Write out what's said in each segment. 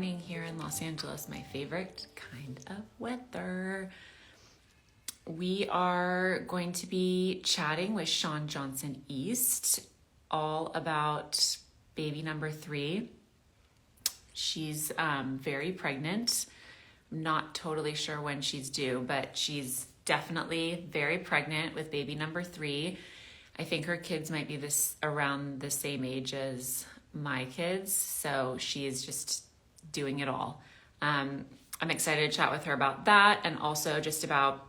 morning here in Los Angeles, my favorite kind of weather. We are going to be chatting with Shawn Johnson East all about baby number 3. She's very pregnant. I'm not totally sure when she's due, but she's definitely very pregnant with baby number 3. I think her kids might be around the same age as my kids, so she is just doing it all. I'm excited to chat with her about that and also just about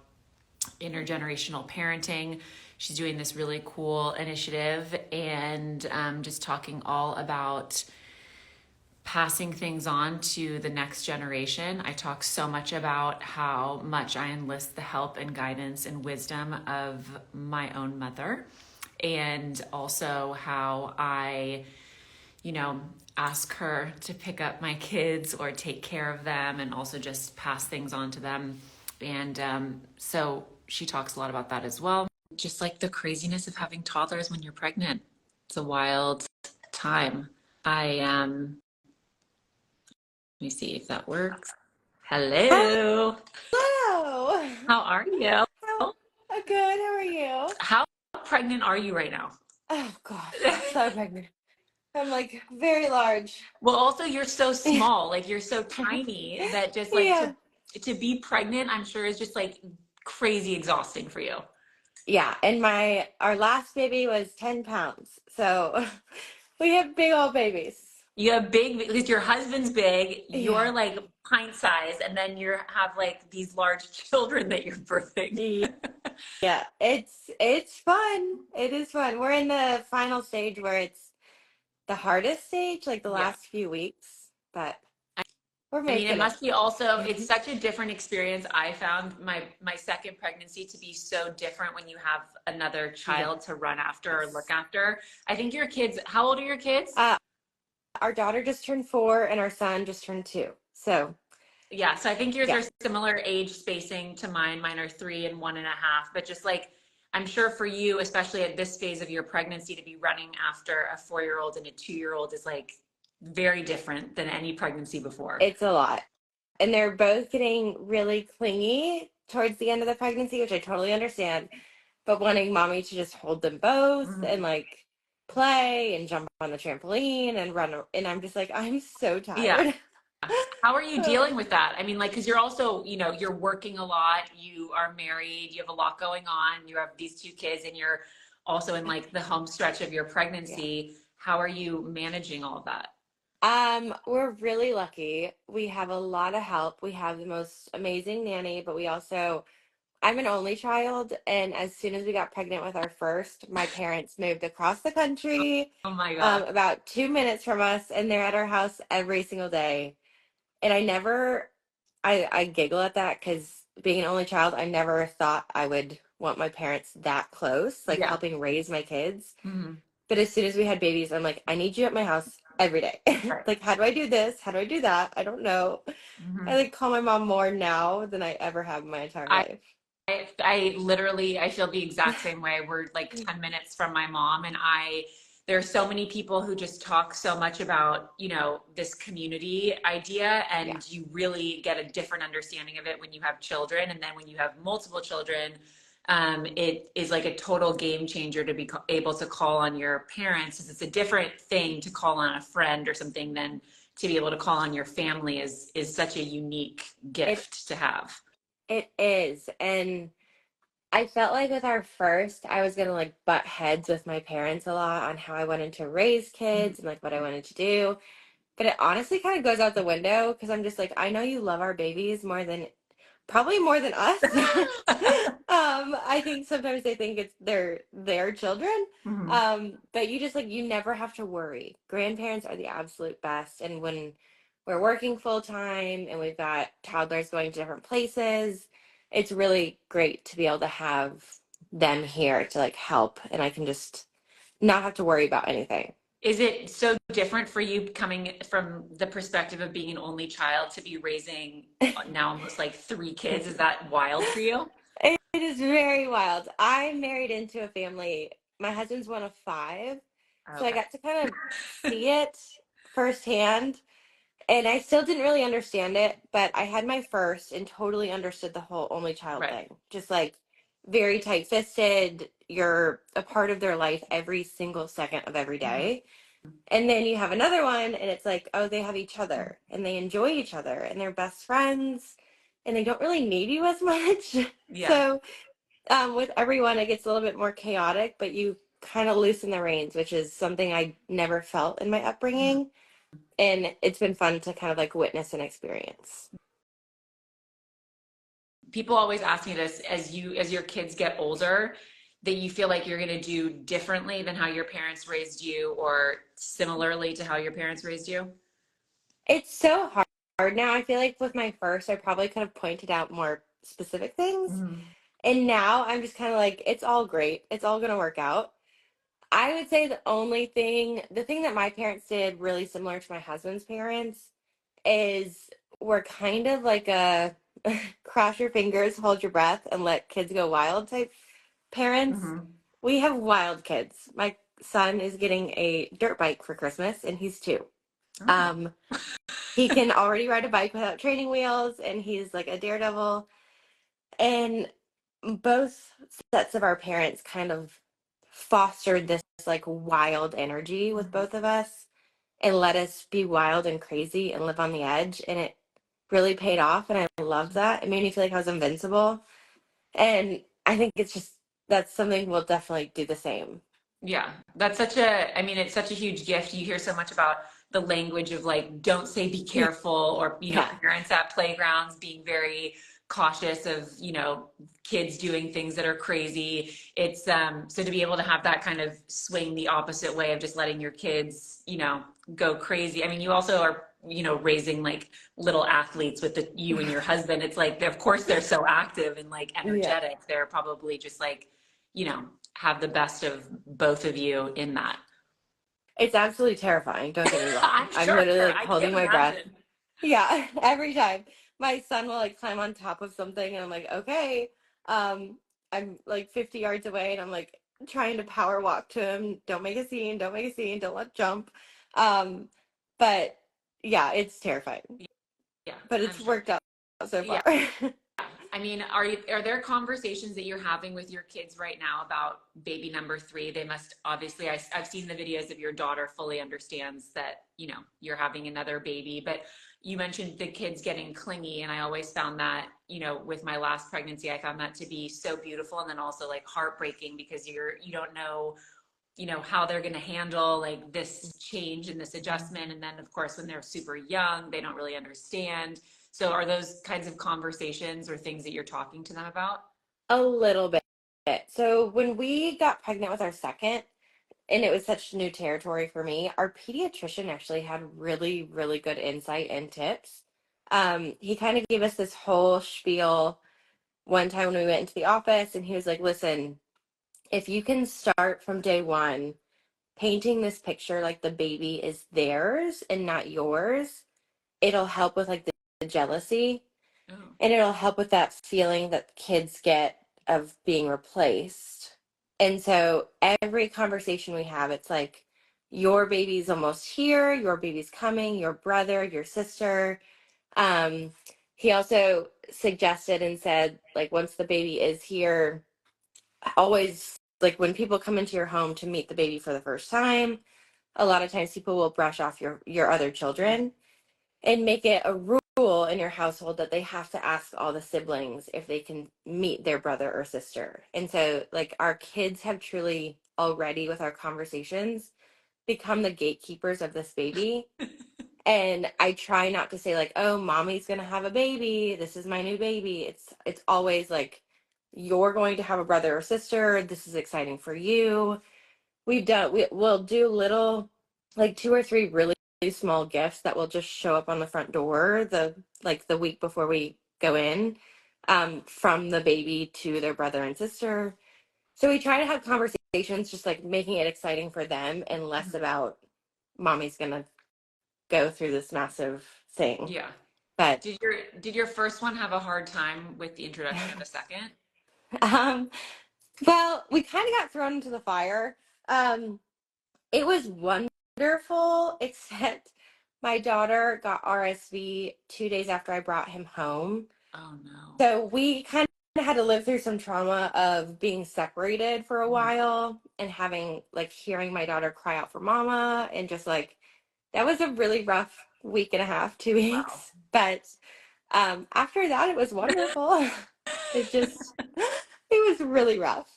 intergenerational parenting. She's doing this really cool initiative and just talking all about passing things on to the next generation. I talk so much about how much I enlist the help and guidance and wisdom of my own mother, and also how I, ask her to pick up my kids or take care of them and also just pass things on to them. And so she talks a lot about that as well. Just like the craziness of having toddlers when you're pregnant. It's a wild time. Let me see if that works. Hello. Hello. How are you? Good. How are you? How pregnant are you right now? Oh gosh, so pregnant. I'm like very large. Well, also you're so small, like you're so tiny that just like Yeah. to be pregnant, I'm sure is just like crazy exhausting for you. Yeah. And our last baby was 10 pounds. So we have big old babies. You have big, because your husband's big, Yeah. you're like pint size, and then you have like these large children that you're birthing. Yeah. It's fun. It is fun. We're in the final stage where it's the hardest stage, like the Yeah. last few weeks, but we're I mean, it making it. must be also, it's such a different experience. I found my second pregnancy to be so different when you have another child to run after or look Yes. after. I think your kids, how old are your kids? Our daughter just turned 4 and our son just turned 2. So Yeah, so I think yours yeah. are similar age spacing to mine. Mine are 3 and 1.5. But just like, I'm sure for you, especially at this phase of your pregnancy, to be running after a 4-year-old and a 2-year-old is like very different than any pregnancy before. It's a lot. And they're both getting really clingy towards the end of the pregnancy, which I totally understand. But wanting mommy to just hold them both and Mhm. like play and jump on the trampoline and run. And I'm just like, I'm so Yeah. tired. How are you dealing with that? I mean, like, because you're also, you're working a lot, you are married, you have a lot going on, you have these 2 kids, and you're also in like the home stretch of your Yeah. pregnancy. How are you managing all of that? We're really lucky. We have a lot of help. We have the most amazing nanny, but I'm an only child, and as soon as we got pregnant with our first, my parents moved across the country, Oh my God. about 2 minutes from us, and they're at our house every single day. And I giggle at that because being an only child, I never thought I would want my parents that close, like Yeah. helping raise my kids. Hmm. But as soon as we had babies, I'm like, I need you at my house every day. Right. Like, how do I do this? How do I do that? I don't know. I Hmm. like call my mom more now than I ever have in my entire I, life. I literally, I feel the exact same way. We're like 10 minutes from my mom, and there are so many people who just talk so much about, this community idea, Yeah. and you really get a different understanding of it when you have children. And then when you have multiple children, it is like a total game changer to be able to call on your parents. It's a different thing to call on a friend or something than to be able to call on your family is such a unique It gift to have. it is. And I felt like with our first, I was gonna like butt heads with my parents a lot on how I wanted to raise kids and like what I wanted to do. But it honestly kind of goes out the window because I'm just like, I know you love our babies probably more than us. I think sometimes they think it's their children. Mhm. But you just like you never have to worry. Grandparents are the absolute best. And when we're working full time and we've got toddlers going to different places, it's really great to be able to have them here to like help, and I can just not have to worry about anything. Is it so different for you coming from the perspective of being an only child to be raising now almost like 3 kids? Is that wild for you? It is very wild. I married into a family. My husband's one of 5, so I Okay. got to kind of see it firsthand. And I still didn't really understand it, but I had my first and totally understood the whole only child Right. thing. Just like very tight fisted. You're a part of their life every single second of every Mhm. day. And then you have another one, and it's like, oh, they have each other and they enjoy each other and they're best friends and they don't really need you as much. Yeah. So, with everyone, it gets a little bit more chaotic, but you kind of loosen the reins, which is something I never felt in my Mhm. upbringing. And it's been fun to kind of like witness and experience. People always ask me this as your kids get older, that you feel like you're going to do differently than how your parents raised you or similarly to how your parents raised you. It's so hard now. I feel like with my first, I probably could have pointed out more specific things. Mhm. And now I'm just kind of like, it's all great. It's all going to work out. I would say the thing that my parents did really similar to my husband's parents is we're kind of like a cross your fingers, hold your breath, and let kids go wild type parents. Mhm. We have wild kids. My son is getting a dirt bike for Christmas, and he's 2. Oh. Um, he can already ride a bike without training wheels, and he's like a daredevil. And both sets of our parents kind of fostered this like wild energy with Mhm. both of us and let us be wild and crazy and live on the edge. And it really paid off. And I loved that. It made me feel like I was invincible. And I think it's just, that's something we'll definitely do the same. Yeah, that's such a, I mean, it's such a huge gift. You hear so much about the language of like, don't say be careful, or, Yeah. parents at playgrounds being very cautious of, kids doing things that are crazy. It's, so to be able to have that kind of swing the opposite way of just letting your kids, go crazy. I mean, you also are, raising like little athletes with you and your husband. It's like, of course, they're so active and like Yeah. energetic. They're probably just like, have the best of both of you in that. It's absolutely terrifying. Don't get me wrong. I'm I'm sure. literally like I can't holding my breath. imagine. Yeah, every time. My son will like climb on top of something and I'm like, okay. Um, I'm like 50 yards away and I'm like trying to power walk to him. Don't make a scene, don't make a scene, don't let jump. Um, but yeah, it's terrifying. Yeah, But I'm it's sure. worked out so Yeah. far. I mean, are there conversations that you're having with your kids right now about baby number three? They must obviously, I've seen the videos of your daughter fully understands that, you're having another baby, but you mentioned the kids getting clingy. And I always found that, with my last pregnancy, I found that to be so beautiful and then also like heartbreaking because you don't know, how they're going to handle like this change and this adjustment. And then of course when they're super young they don't really understand. So are those kinds of conversations or things that you're talking to them about? A little bit. So when we got pregnant with our second, and it was such new territory for me, our pediatrician actually had really, really good insight and tips. He kind of gave us this whole spiel one time when we went into the office, and he was like, listen, if you can start from day one painting this picture like the baby is theirs and not yours, it'll help with like the jealousy, Oh. and it'll help with that feeling that kids get of being replaced. And so every conversation we have, it's like, your baby's almost here, your baby's coming, your brother, your sister. Um, he also suggested and said, like, once the baby is here, always, like, when people come into your home to meet the baby for the first time, a lot of times people will brush off your other children and make it a rule in your household that they have to ask all the siblings if they can meet their brother or sister. And so, like, our kids have truly already, with our conversations, become the gatekeepers of this baby. And I try not to say like, "Oh, mommy's going to have a baby. This is my new baby." It's always like, "You're going to have a brother or sister. This is exciting for you." We'll do little, like 2 or 3 really small gifts that will just show up on the front door the week before we go in, from the baby to their brother and sister. So we try to have conversations just like making it exciting for them and less about mommy's gonna go through this massive thing. Yeah. But Did your first one have a hard time with the introduction of a second? um well, we kind of got thrown into the fire. It was wonderful, except my daughter got RSV 2 days after I brought him home. Oh no. So we kind of had to live through some trauma of being separated for a Mhm. while and having like hearing my daughter cry out for mama, and just like that was a really rough week and a half, two Wow. weeks. But after that, it was wonderful. It just, it was really rough.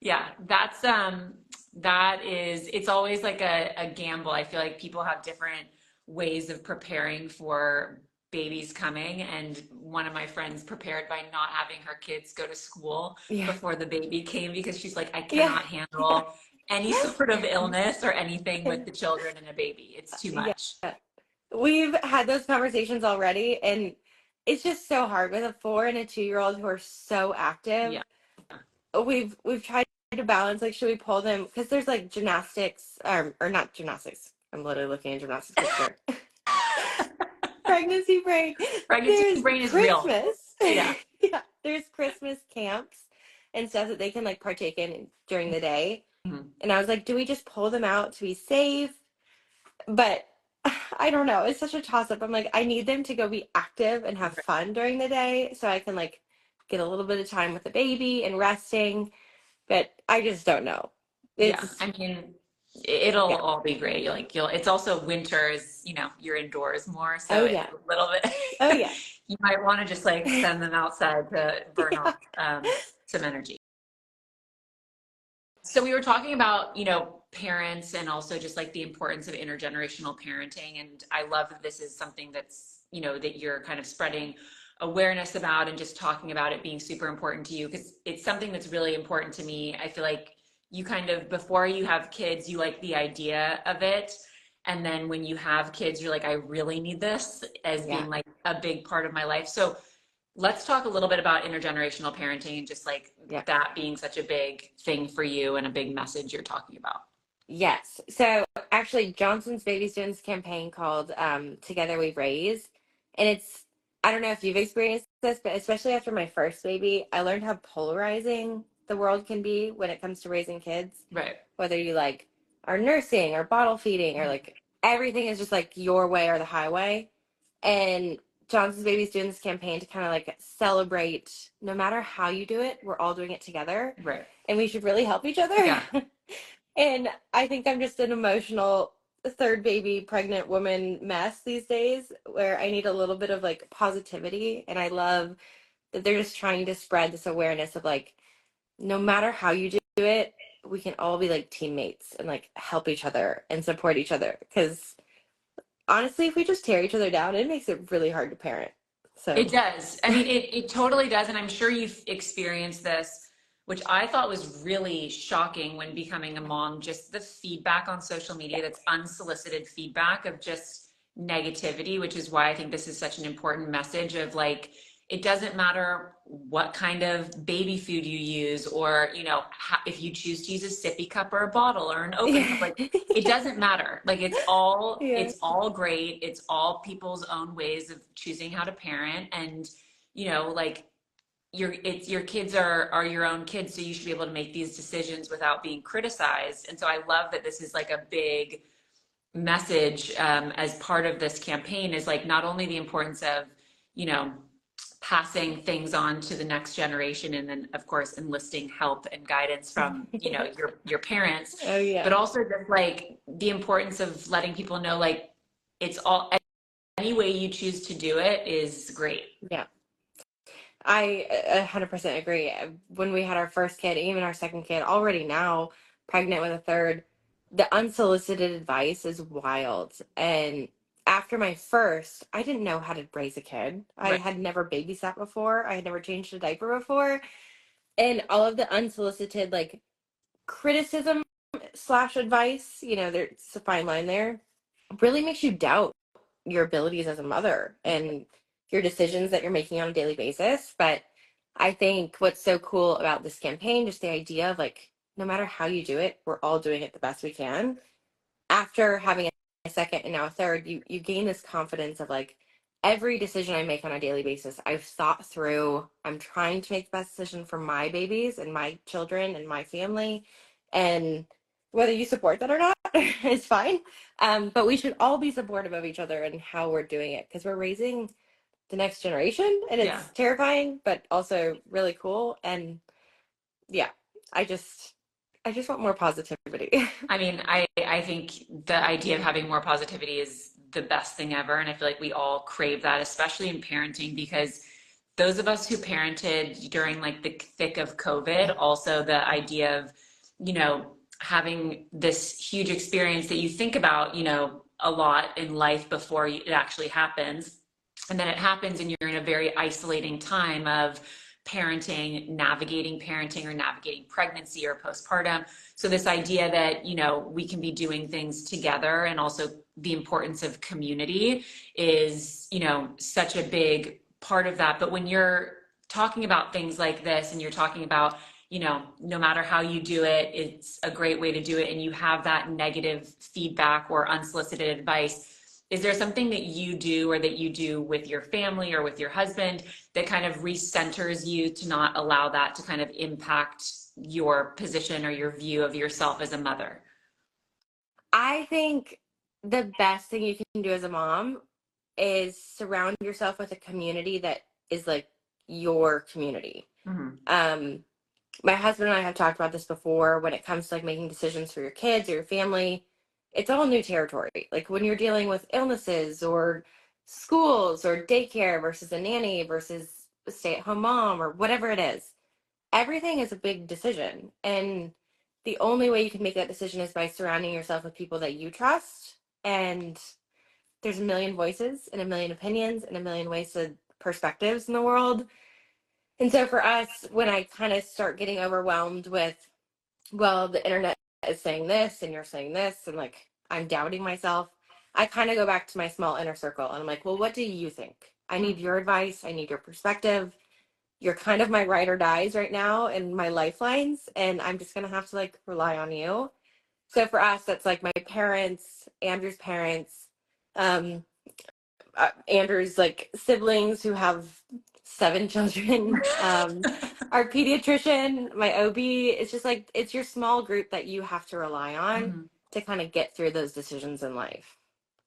Yeah, that is it's always like a gamble. I feel like people have different ways of preparing for babies coming, and one of my friends prepared by not having her kids go to school Yeah. before the baby came because she's like, I Yeah. cannot Yeah. handle any sort of illness or anything with the children and a baby. It's too Yeah. much. We've had those conversations already, and it's just so hard with a 4 and a 2-year-old who are so active. Yeah. We've tried to balance, like, should we pull them, because there's like gymnastics, or not gymnastics, I'm literally looking at gymnastics picture. Pregnancy break. Pregnancy There's brain is real. Christmas. Yeah. Yeah, there's Christmas camps and stuff that they can like partake in during the day. Mhm. And I was like, do we just pull them out to be safe? But I don't know. It's such a toss up. I'm like, I need them to go be active and have fun during the day so I can like get a little bit of time with the baby and resting. But I just don't know. Yeah, It's, I mean, it'll yeah. all be great. Like you'll, it's also winter is, you're indoors more, so Oh, it's yeah. a little bit, Oh, yeah. you might want to just like send them outside to burn Yeah. off some energy. So we were talking about, parents and also just like the importance of intergenerational parenting. And I love that this is something that's, that you're kind of spreading awareness about and just talking about it being super important to you because it's something that's really important to me. I feel like you kind of, before you have kids, you like the idea of it. And then when you have kids, you're like, I really need this as Yeah. being like a big part of my life. So let's talk a little bit about intergenerational parenting and just like Yeah. that being such a big thing for you and a big message you're talking about. Yes. So actually, Johnson's Baby Students campaign called Together We Raise. And it's, I don't know if you've experienced this, but especially after my first baby, I learned how polarizing the world can be when it comes to raising kids. Right. Whether you like are nursing or bottle feeding or like everything is just like your way or the highway. And Johnson's Baby Students campaign to kind of like celebrate no matter how you do it, we're all doing it together. Right. And we should really help each Yeah. other. And I think I'm just an emotional third baby pregnant woman mess these days where I need a little bit of like positivity. And I love that they're just trying to spread this awareness of like, no matter how you do it, we can all be like teammates and like help each other and support each other. Because honestly, if we just tear each other down, it makes it really hard to parent. It So, does. I mean, it totally does. And I'm sure you've experienced this, which I thought was really shocking when becoming a mom, just the feedback on social yeah. media that's unsolicited feedback of just negativity, which is why I think this is such an important message of like, it doesn't matter what kind of baby food you use or, if you choose to use a sippy cup or a bottle or an open cup, Yeah. like it doesn't matter. Like Yeah. it's all great. It's all people's own ways of choosing how to parent. And, like your kids are your own kids. So you should be able to make these decisions without being criticized. And so I love that this is like a big message as part of this campaign is like not only the importance of, you know, passing things on to the next generation and then of course enlisting help and guidance from your parents, Oh, but yeah. also just like the importance of letting people know like it's all any way you choose to do it is great. Yeah. I 100% agree. When we had our first kid, even our second kid, already now pregnant with a third, the unsolicited advice is wild. And after my first, I didn't know how to raise a kid. I Right. had never babysat before. I had never changed a diaper before. And all of the unsolicited like criticism slash advice, there's a fine line there, really makes you doubt your abilities as a mother and your decisions that you're making on a daily basis. But I think what's so cool about this campaign, just the idea of like, no matter how you do it, we're all doing it the best we can. After having a second and now a third, you gain this confidence of like every decision I make on a daily basis, I've thought through. I'm trying to make the best decision for my babies and my children and my family. And whether you support that or not, It's fine. But we should all be supportive of each other and how we're doing it because we're raising the next generation and Yeah. it's terrifying, but also really cool. And yeah, I just I just want more positivity. I mean, I think the idea of having more positivity is the best thing ever. And I feel like we all crave that, especially in parenting, because those of us who parented during like the thick of COVID, also the idea of, you know, having this huge experience that you think about, you know, a lot in life before it actually happens. And then it happens and you're in a very isolating time of parenting or navigating pregnancy or postpartum. So this idea that, you know, we can be doing things together and also the importance of community is, you know, such a big part of that. But when you're talking about things like this and you're talking about, you know, no matter how you do it, it's a great way to do it, and you have that negative feedback or unsolicited advice, is there something that you do or that you do with your family or with your husband that kind of recenters you to not allow that to kind of impact your position or your view of yourself as a mother? I think the best thing you can do as a mom is surround yourself with a community that is like your community. Mm-hmm. My husband and I have talked about this before when it comes to like making decisions for your kids or your family. It's all new territory. Like when you're dealing with illnesses or schools or daycare versus a nanny versus a stay-at-home mom or whatever it is, everything is a big decision. And the only way you can make that decision is by surrounding yourself with people that you trust. And there's a million voices and a million opinions and a million ways to perspectives in the world. And so for us, when I kind of start getting overwhelmed with, well, the internet is saying this and you're saying this, and like I'm doubting myself, I kind of go back to my small inner circle and I'm like, well, what do you think? I need your advice. I need your perspective. You're kind of my ride or dies right now and my lifelines. And I'm just going to have to like rely on you. So for us, that's like my parents, Andrew's parents, um, Andrew's like siblings who have 7 children, our pediatrician, my OB. It's just like it's your small group that you have to rely on Mm-hmm. to kind of get through those decisions in life.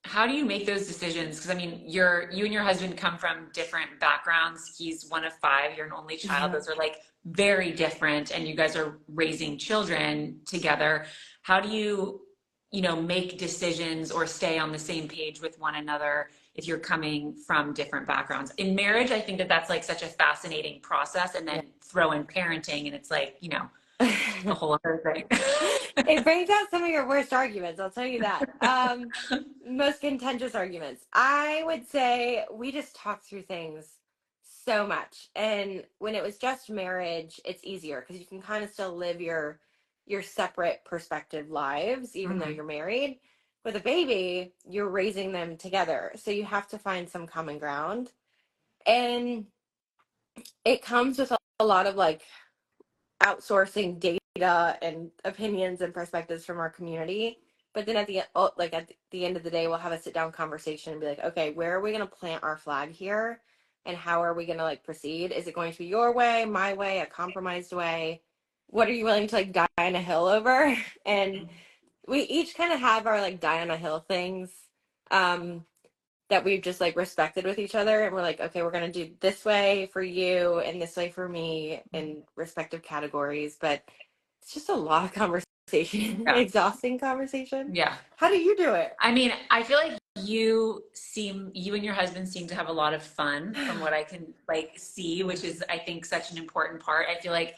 How do you make those decisions? Because I mean, you and your husband come from different backgrounds. He's one of five, you're an only child. Yeah. Those are like very different, and you guys are raising children together. How do you know, make decisions or stay on the same page with one another if you're coming from different backgrounds? In marriage, I think that that's like such a fascinating process, and then throw in parenting, and it's like, you know, a Yeah. whole other thing. It brings out some of your worst arguments, I'll tell you that. Most contentious arguments. I would say we just talk through things so much. And when it was just marriage, it's easier because you can kind of still live your separate perspective lives, even though Mhm. you're married. With a baby, you're raising them together. So you have to find some common ground. And it comes with a lot of like outsourcing data and opinions and perspectives from our community. But then at the end of the day, we'll have a sit down conversation and be like, okay, where are we going to plant our flag here, and how are we going to like proceed? Is it going to be your way, my way, a compromised way? What are you willing to like die on a hill over? And we each kind of have our like die on a hill things. Um, that we've just like respected with each other, and we're like, okay, we're going to do this way for you and this way for me in respective categories. But it's just a lot of conversation, Yeah. exhausting conversation. Yeah. How do you do it? I mean, I feel like you and your husband seem to have a lot of fun from what I can like see, which is I think such an important part. I feel like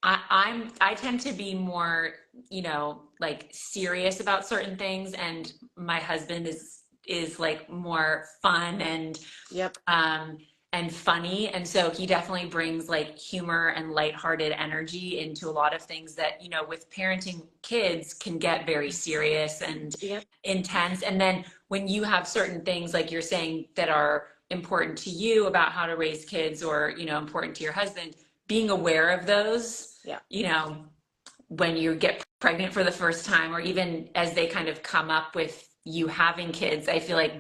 I tend to be more, you know, like serious about certain things, and my husband is like more fun Yep. um and funny. And so he definitely brings like humor and lighthearted energy into a lot of things that, you know, with parenting kids can get very serious and Yep. intense. And then when you have certain things like you're saying that are important to you about how to raise kids, or, you know, important to your husband, being aware of those, Yeah. you know, when you get pregnant for the first time, or even as they kind of come up with you having kids, I feel like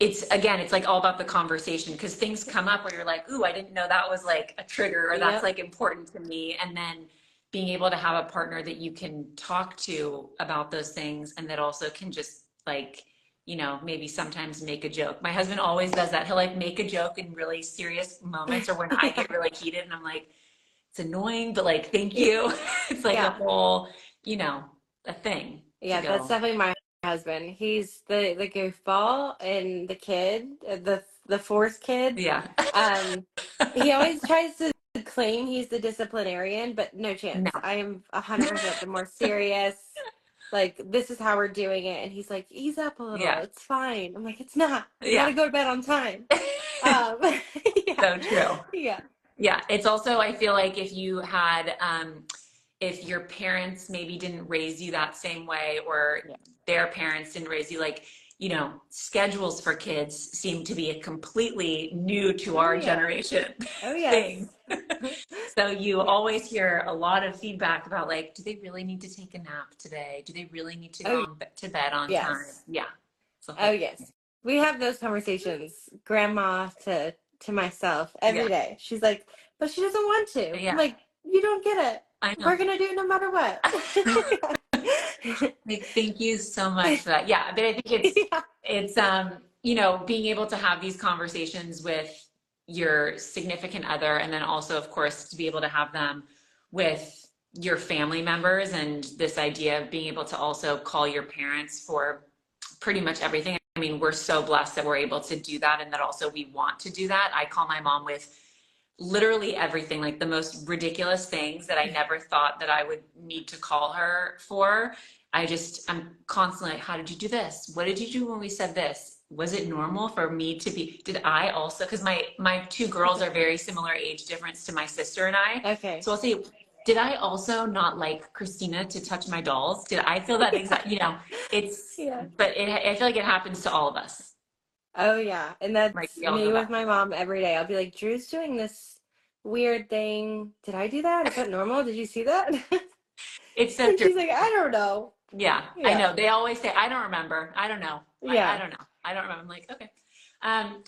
it's again, it's like all about the conversation, because things come up where you're like, ooh, I didn't know that was like a trigger, or that's Yep. like important to me. And then being able to have a partner that you can talk to about those things and that also can just like, maybe sometimes make a joke. My husband always does that. He'll like make a joke in really serious moments or when I Yeah. get really heated and I'm like, it's annoying, but like, thank Yeah. you. It's like a Yeah. whole, you know, a thing to Yeah, that's go. definitely my husband. He's the goofball and the kid, the fourth kid. Yeah. Um, he always tries to claim he's the disciplinarian, but no No. chance. I am 100% the more serious. Like, this is how we're doing it, and he's like, ease up a little. Yeah. It's fine. I'm like, it's not. We got Yeah. to go to bed on time. Yeah, So true. yeah, Yeah. It's also, I feel like if you had, if your parents maybe didn't raise you that same way or yeah. their parents didn't raise you like, schedules for kids seem to be a completely new to Oh our yeah. generation Oh thing. yes. So you Yes. always hear a lot of feedback about like, do they really need to take a nap today? Do they really need to go Oh to bed on time? yes. Yeah. It's the Oh whole thing. yes. We have those conversations, grandma to myself Yeah. every day. She's like, but she doesn't want to. I'm Yeah. like, you don't get it. I We're know. gonna do it no matter what. Like, thank you so much for that. Yeah, but I think Yeah. being able to have these conversations with your significant other and then also of course to be able to have them with your family members and this idea of being able to also call your parents for pretty much everything. I mean, we're so blessed that we're able to do that and that also we want to do that. I call my mom with literally everything, like the most ridiculous things that I never thought that I would need to call her for. I'm constantly like, how did you do this? What did you do when we said this? Was it normal for me to be, did I also, because my two girls are very similar age difference to my sister and I. Okay. So I'll say, did I also not like Christina to touch my dolls? Did I feel that Yeah. exact, Yeah. I feel like it happens to all of us. Oh yeah. And Like that's we all go me with back. my mom every day. I'll be like, Drew's doing this weird thing. Did I do that? Is that normal? Did you see that? It's so And true. she's like, I don't know. Yeah, I Yeah. know. They always say, I don't remember. I don't know. I Yeah. don't know. I don't remember. I'm like, okay.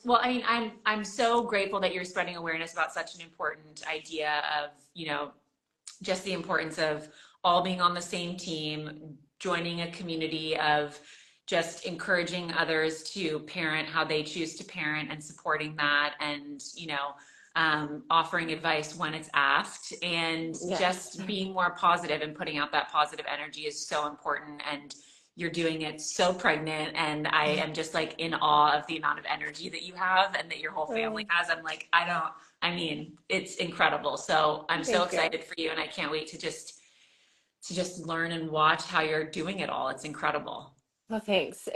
Well, I mean, I'm so grateful that you're spreading awareness about such an important idea of, just the importance of all being on the same team, joining a community of just encouraging others to parent how they choose to parent and supporting that and, offering advice when it's asked and Yes. just being more positive and putting out that positive energy is so important. And you're doing it so pregnant. And I am just like in awe of the amount of energy that you have and that your whole family has. I'm like, I mean, it's incredible. So I'm so Thank you. excited for you and I can't wait to just learn and watch how you're doing it all. It's incredible. Well, thanks.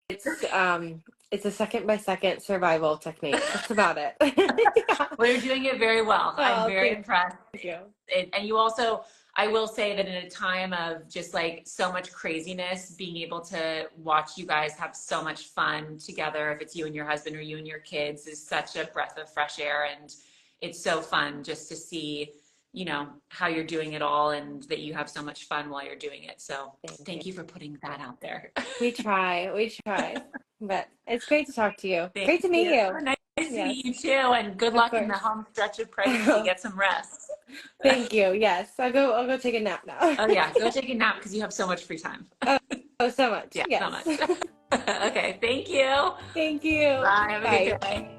It's a second by second survival technique. That's about it. Yeah. Well, you're doing it very well. I'm Oh, very impressed. thank you. And you also, I will say that in a time of just like so much craziness, being able to watch you guys have so much fun together, if it's you and your husband or you and your kids, is such a breath of fresh air. And it's so fun just to see, how you're doing it all and that you have so much fun while you're doing it. So Thank you. thank you for putting that out there. We try. We try. But it's great to talk to you. Thank Great to meet you. you. Nice to Yes, meet you too. And good of luck in the course. home stretch of pregnancy. Get some rest. Thank you. Yes. I'll go take a nap now. Oh yeah, go take a nap because you have so much free time. Oh, oh, so much. Yeah, so Yes. much. Okay, thank you. Thank you. Bye. Have a Bye. good day.